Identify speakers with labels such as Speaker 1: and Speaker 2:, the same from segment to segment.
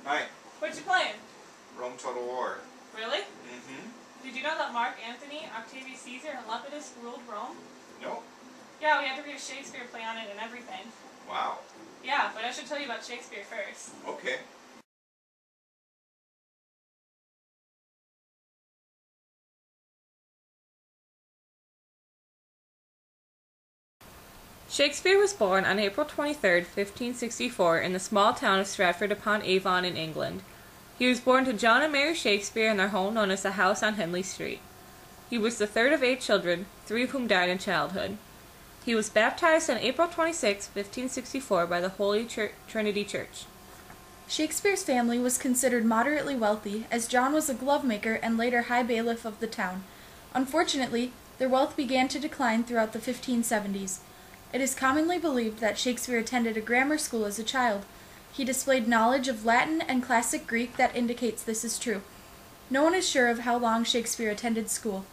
Speaker 1: Hi.
Speaker 2: What you playing?
Speaker 1: Rome Total War.
Speaker 2: Really?
Speaker 1: Mm-hmm.
Speaker 2: Did you know that Mark Antony, Octavius Caesar, and Lepidus ruled Rome?
Speaker 1: Nope.
Speaker 2: Yeah, we had to read a Shakespeare play on it and everything.
Speaker 1: Wow.
Speaker 2: Yeah, but I should tell you about Shakespeare first.
Speaker 1: Okay.
Speaker 2: Shakespeare was born on April 23, 1564, in the small town of Stratford-upon-Avon in England. He was born to John and Mary Shakespeare in their home known as the House on Henley Street. He was the third of 8 children, 3 of whom died in childhood. He was baptized on April 26, 1564 by the Holy Trinity Church.
Speaker 3: Shakespeare's family was considered moderately wealthy, as John was a glovemaker and later high bailiff of the town. Unfortunately, their wealth began to decline throughout the 1570s. It is commonly believed that Shakespeare attended a grammar school as a child. He displayed knowledge of Latin and classic Greek that indicates this is true. No one is sure of how long Shakespeare attended school.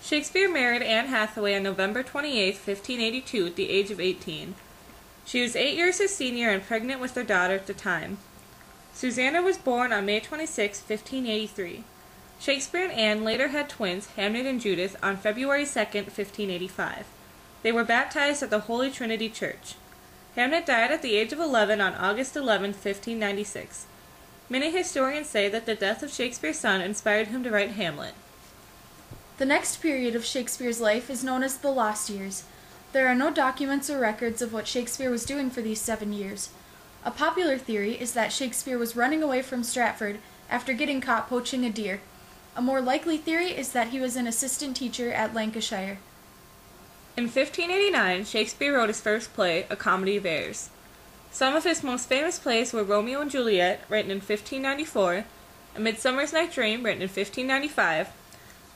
Speaker 2: Shakespeare married Anne Hathaway on November 28, 1582, at the age of 18. She was 8 years his senior and pregnant with their daughter at the time. Susanna was born on May 26, 1583. Shakespeare and Anne later had twins, Hamnet and Judith, on February 2, 1585. They were baptized at the Holy Trinity Church. Hamnet died at the age of 11 on August 11, 1596. Many historians say that the death of Shakespeare's son inspired him to write Hamlet.
Speaker 3: The next period of Shakespeare's life is known as the Lost Years. There are no documents or records of what Shakespeare was doing for these 7 years. A popular theory is that Shakespeare was running away from Stratford after getting caught poaching a deer. A more likely theory is that he was an assistant teacher at Lancashire.
Speaker 2: In 1589, Shakespeare wrote his first play, A Comedy of Errors. Some of his most famous plays were Romeo and Juliet, written in 1594, A Midsummer's Night Dream, written in 1595,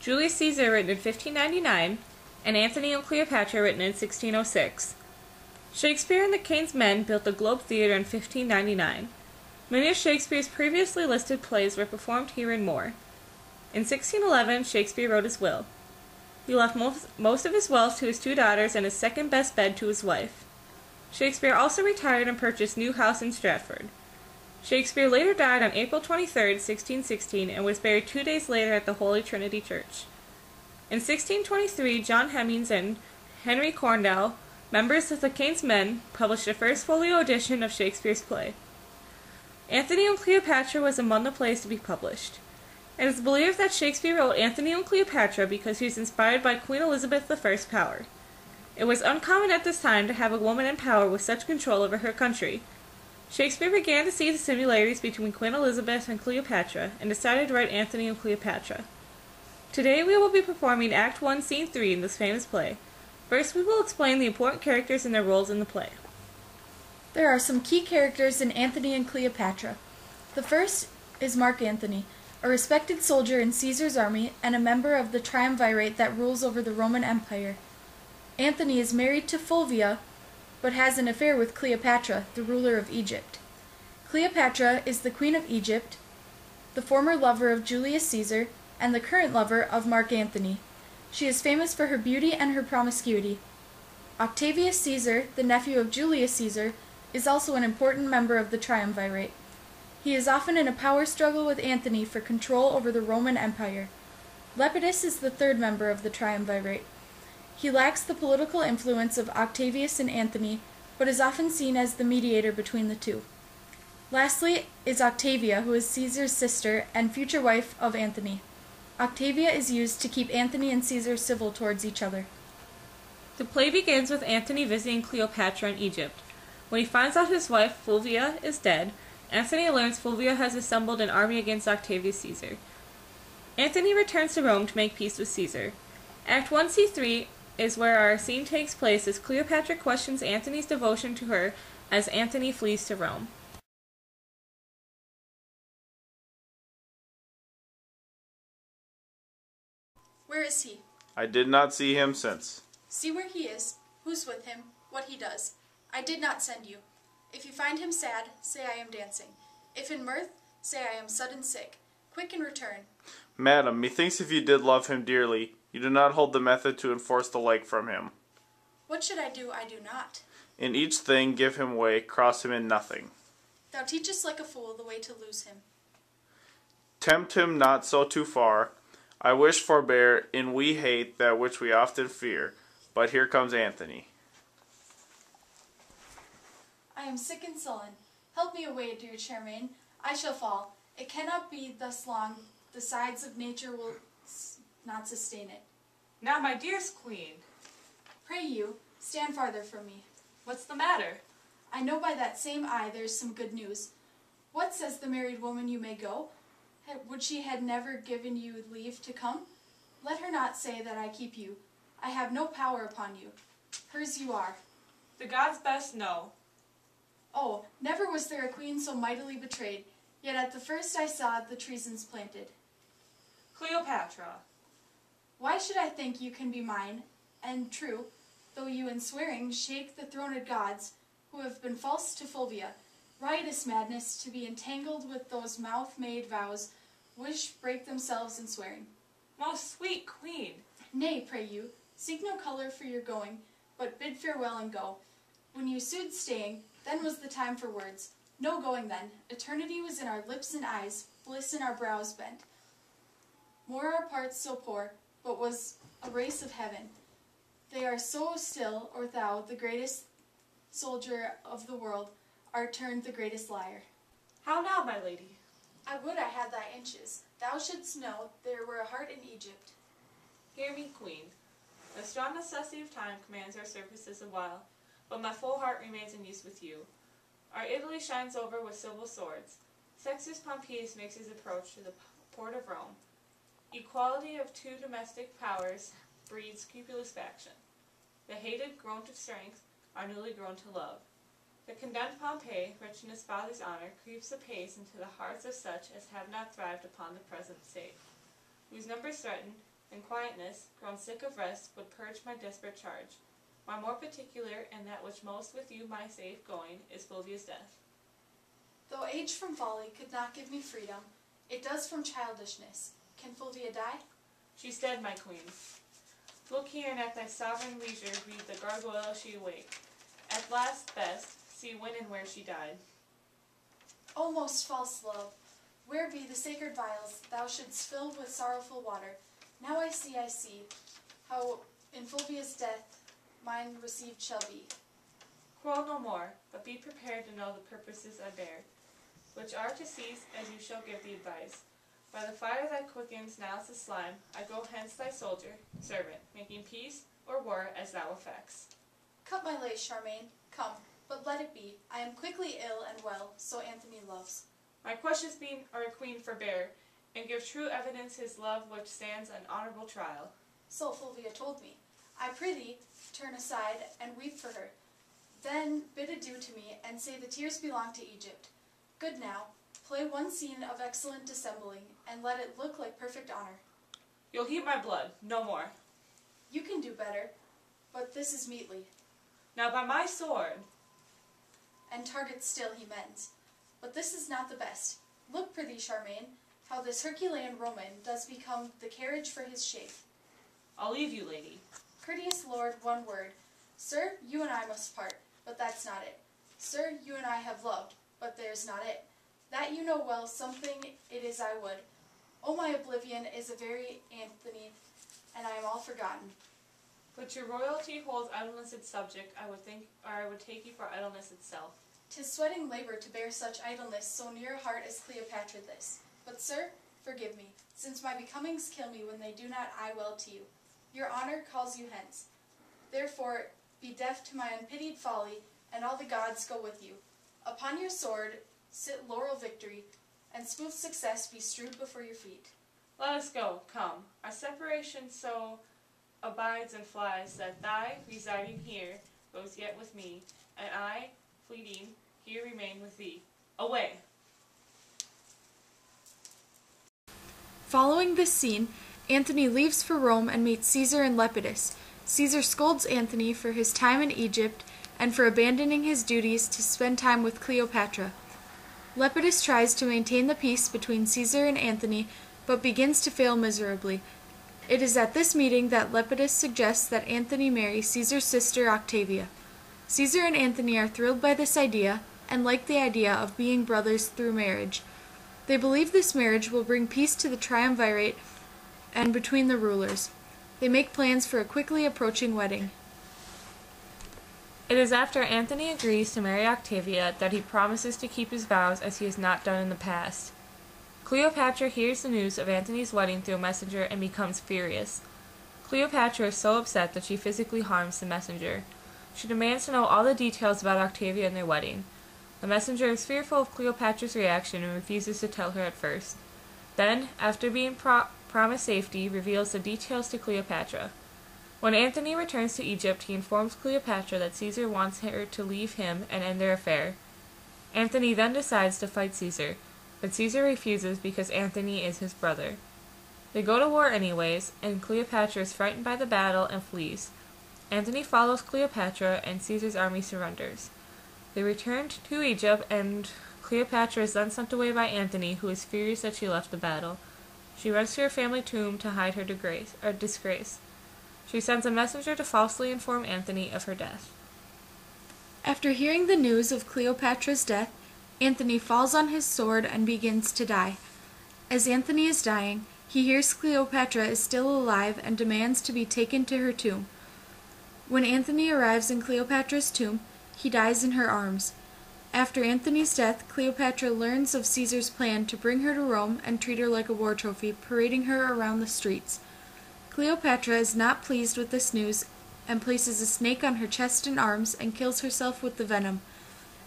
Speaker 2: Julius Caesar, written in 1599, and Antony and Cleopatra, written in 1606. Shakespeare and the King's Men built the Globe Theatre in 1599. Many of Shakespeare's previously listed plays were performed here and more. In 1611, Shakespeare wrote his will. He left most of his wealth to his 2 daughters and his second-best bed to his wife. Shakespeare also retired and purchased a new house in Stratford. Shakespeare later died on April 23, 1616, and was buried 2 days later at the Holy Trinity Church. In 1623, John Hemmings and Henry Corndell, members of the King's Men, published the first folio edition of Shakespeare's play. Antony and Cleopatra was among the plays to be published. It is believed that Shakespeare wrote Antony and Cleopatra because he was inspired by Queen Elizabeth I's power. It was uncommon at this time to have a woman in power with such control over her country. Shakespeare began to see the similarities between Queen Elizabeth and Cleopatra and decided to write Antony and Cleopatra. Today we will be performing Act 1, Scene 3 in this famous play. First we will explain the important characters and their roles in the play.
Speaker 3: There are some key characters in Antony and Cleopatra. The first is Mark Antony, a respected soldier in Caesar's army and a member of the triumvirate that rules over the Roman Empire. Antony is married to Fulvia, but has an affair with Cleopatra, the ruler of Egypt. Cleopatra is the queen of Egypt, the former lover of Julius Caesar, and the current lover of Mark Antony. She is famous for her beauty and her promiscuity. Octavius Caesar, the nephew of Julius Caesar, is also an important member of the triumvirate. He is often in a power struggle with Antony for control over the Roman Empire. Lepidus is the third member of the triumvirate. He lacks the political influence of Octavius and Antony, but is often seen as the mediator between the two. Lastly is Octavia, who is Caesar's sister and future wife of Antony. Octavia is used to keep Antony and Caesar civil towards each other.
Speaker 2: The play begins with Antony visiting Cleopatra in Egypt. When he finds out his wife, Fulvia, is dead, Antony learns Fulvia has assembled an army against Octavius Caesar. Antony returns to Rome to make peace with Caesar. Act 1, Scene 3 is where our scene takes place as Cleopatra questions Antony's devotion to her as Antony flees to Rome.
Speaker 3: Where is he?
Speaker 4: I did not see him since.
Speaker 3: See where he is, who's with him, what he does. I did not send you. If you find him sad, say I am dancing. If in mirth, say I am sudden sick. Quick and return.
Speaker 4: Madam, methinks if you did love him dearly, you do not hold the method to enforce the like from him.
Speaker 3: What should I do not?
Speaker 4: In each thing give him way, cross him in nothing.
Speaker 3: Thou teachest like a fool the way to lose him.
Speaker 4: Tempt him not so too far. I wish forbear, in we hate that which we often fear. But here comes Antony.
Speaker 3: I am sick and sullen. Help me away, dear Charmaine. I shall fall. It cannot be thus long. The sides of nature will not sustain it.
Speaker 2: Now, my dearest queen.
Speaker 3: Pray you, stand farther from me.
Speaker 2: What's the matter?
Speaker 3: I know by that same eye there's some good news. What says the married woman you may go? Would she had never given you leave to come? Let her not say that I keep you. I have no power upon you. Hers you are.
Speaker 2: The gods best know.
Speaker 3: Oh, never was there a queen so mightily betrayed, yet at the first I saw the treasons planted.
Speaker 2: Cleopatra.
Speaker 3: Why should I think you can be mine, and true, though you in swearing shake the throned gods, who have been false to Fulvia, riotous madness to be entangled with those mouth-made vows, wish break themselves in swearing.
Speaker 2: Most sweet queen.
Speaker 3: Nay, pray you, seek no colour for your going, but bid farewell and go. When you sued staying, then was the time for words. No going then. Eternity was in our lips and eyes, bliss in our brows bent. More our parts so poor, but was a race of heaven. They are so still, or thou, the greatest soldier of the world, art turned the greatest liar.
Speaker 2: How now, my lady?
Speaker 3: I would I had thy inches. Thou shouldst know there were a heart in Egypt.
Speaker 2: Hear me, queen. The strong necessity of time commands our services a while, but my full heart remains in use with you. Our Italy shines over with silver swords. Sextus Pompeius makes his approach to the port of Rome. Equality of two domestic powers breeds scrupulous faction. The hated, grown to strength, are newly grown to love. The condemned Pompey, rich in his father's honor, creeps apace into the hearts of such as have not thrived upon the present state, whose numbers threaten, and quietness, grown sick of rest, would purge my desperate charge. My more particular, and that which most with you my safe going, is Fulvia's death.
Speaker 3: Though age from folly could not give me freedom, it does from childishness. Can Fulvia die?
Speaker 2: She's dead, my queen. Look here, and at thy sovereign leisure read the gargoyle she awake. At last best, see when and where she died.
Speaker 3: O most false love, where be the sacred vials thou shouldst fill with sorrowful water? Now I see, how in Fulvia's death mine received shall be.
Speaker 2: Quarrel no more, but be prepared to know the purposes I bear, which are to cease as you shall give the advice. By the fire that quickens now's the slime, I go hence thy soldier, servant, making peace or war as thou affects.
Speaker 3: Cut my lace, Charmaine, come, but let it be. I am quickly ill and well, so Antony loves.
Speaker 2: My questions being our queen forbear, and give true evidence his love which stands an honourable trial.
Speaker 3: So Fulvia told me. I prithee, turn aside and weep for her. Then bid adieu to me, and say the tears belong to Egypt. Good now, play one scene of excellent dissembling, and let it look like perfect honor.
Speaker 2: You'll heat my blood, no more.
Speaker 3: You can do better, but this is meetly.
Speaker 2: Now by my sword.
Speaker 3: And target still he mends. But this is not the best. Look, prithee, Charmaine, how this Herculean Roman does become the carriage for his shape.
Speaker 2: I'll leave you, lady.
Speaker 3: Courteous lord, one word. Sir, you and I must part, but that's not it. Sir, you and I have loved, but there's not it. That you know well, something it is I would. Oh, my oblivion is a very Antony, and I am all forgotten.
Speaker 2: But your royalty holds idleness its subject, I would take you for idleness itself.
Speaker 3: 'Tis sweating labor to bear such idleness so near a heart as Cleopatra this. But, sir, forgive me, since my becomings kill me when they do not eye well to you. Your honor calls you hence. Therefore, be deaf to my unpitied folly, and all the gods go with you. Upon your sword sit laurel victory, and smooth success be strewed before your feet.
Speaker 2: Let us go, come. Our separation so abides and flies, that thy, residing here, goes yet with me, and I, fleeting, here remain with thee. Away!
Speaker 3: Following this scene, Antony leaves for Rome and meets Caesar and Lepidus. Caesar scolds Antony for his time in Egypt and for abandoning his duties to spend time with Cleopatra. Lepidus tries to maintain the peace between Caesar and Antony, but begins to fail miserably. It is at this meeting that Lepidus suggests that Antony marry Caesar's sister Octavia. Caesar and Antony are thrilled by this idea, and like the idea of being brothers through marriage. They believe this marriage will bring peace to the triumvirate and between the rulers. They make plans for a quickly approaching wedding.
Speaker 2: It is after Antony agrees to marry Octavia that he promises to keep his vows as he has not done in the past. Cleopatra hears the news of Antony's wedding through a messenger and becomes furious. Cleopatra is so upset that she physically harms the messenger. She demands to know all the details about Octavia and their wedding. The messenger is fearful of Cleopatra's reaction and refuses to tell her at first. Then, after being promised safety, reveals the details to Cleopatra. When Antony returns to Egypt, he informs Cleopatra that Caesar wants her to leave him and end their affair. Antony then decides to fight Caesar, but Caesar refuses because Antony is his brother. They go to war anyways, and Cleopatra is frightened by the battle and flees. Antony follows Cleopatra, and Caesar's army surrenders. They return to Egypt, and Cleopatra is then sent away by Antony, who is furious that she left the battle. She runs to her family tomb to hide her disgrace. She sends a messenger to falsely inform Antony of her death.
Speaker 3: After hearing the news of Cleopatra's death, Antony falls on his sword and begins to die. As Antony is dying, he hears Cleopatra is still alive and demands to be taken to her tomb. When Antony arrives in Cleopatra's tomb, he dies in her arms. After Antony's death, Cleopatra learns of Caesar's plan to bring her to Rome and treat her like a war trophy, parading her around the streets. Cleopatra is not pleased with this news and places a snake on her chest and arms and kills herself with the venom.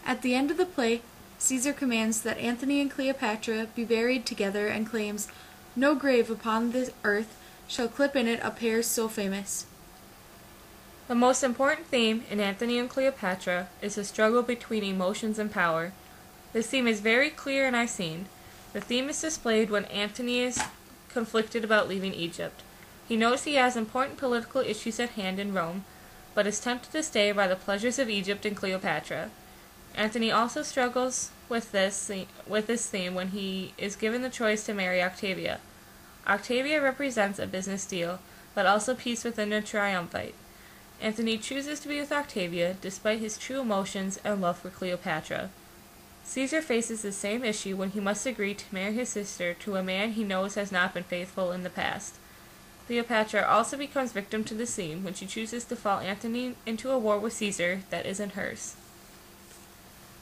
Speaker 3: At the end of the play, Caesar commands that Antony and Cleopatra be buried together and claims, "No grave upon the earth shall clip in it a pair so famous."
Speaker 2: The most important theme in Antony and Cleopatra is the struggle between emotions and power. This theme is very clear in our scene. The theme is displayed when Antony is conflicted about leaving Egypt. He knows he has important political issues at hand in Rome, but is tempted to stay by the pleasures of Egypt and Cleopatra. Antony also struggles with this theme when he is given the choice to marry Octavia. Octavia represents a business deal, but also peace within a triumvirate. Antony chooses to be with Octavia despite his true emotions and love for Cleopatra. Caesar faces the same issue when he must agree to marry his sister to a man he knows has not been faithful in the past. Cleopatra also becomes victim to the scene when she chooses to follow Antony into a war with Caesar that isn't hers.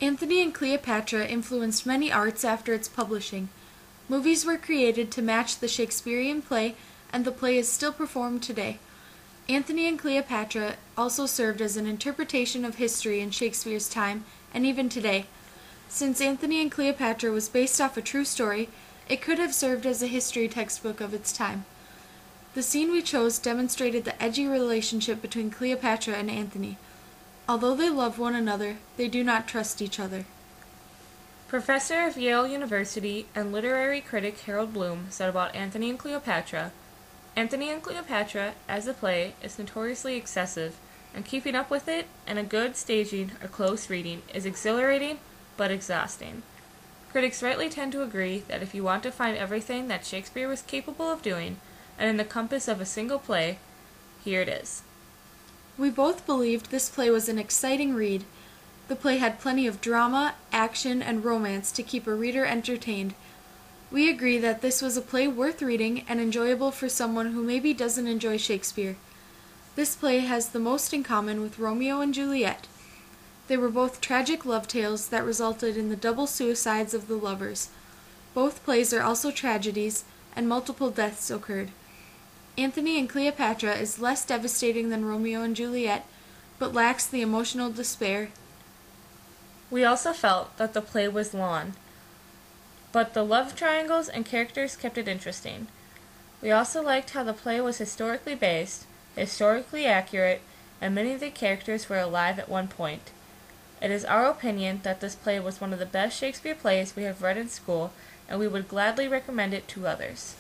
Speaker 3: Antony and Cleopatra influenced many arts after its publishing. Movies were created to match the Shakespearean play, and the play is still performed today. Antony and Cleopatra also served as an interpretation of history in Shakespeare's time, and even today. Since Antony and Cleopatra was based off a true story, it could have served as a history textbook of its time. The scene we chose demonstrated the edgy relationship between Cleopatra and Antony. Although they love one another, they do not trust each other.
Speaker 2: Professor of Yale University and literary critic Harold Bloom said about Antony and Cleopatra, "Antony and Cleopatra, as a play, is notoriously excessive, and keeping up with it and a good staging or close reading is exhilarating but exhausting." Critics rightly tend to agree that if you want to find everything that Shakespeare was capable of doing, and in the compass of a single play, here it is.
Speaker 3: We both believed this play was an exciting read. The play had plenty of drama, action, and romance to keep a reader entertained. We agree that this was a play worth reading and enjoyable for someone who maybe doesn't enjoy Shakespeare. This play has the most in common with Romeo and Juliet. They were both tragic love tales that resulted in the double suicides of the lovers. Both plays are also tragedies, and multiple deaths occurred. Antony and Cleopatra is less devastating than Romeo and Juliet, but lacks the emotional despair.
Speaker 2: We also felt that the play was long, but the love triangles and characters kept it interesting. We also liked how the play was historically based, historically accurate, and many of the characters were alive at one point. It is our opinion that this play was one of the best Shakespeare plays we have read in school, and we would gladly recommend it to others.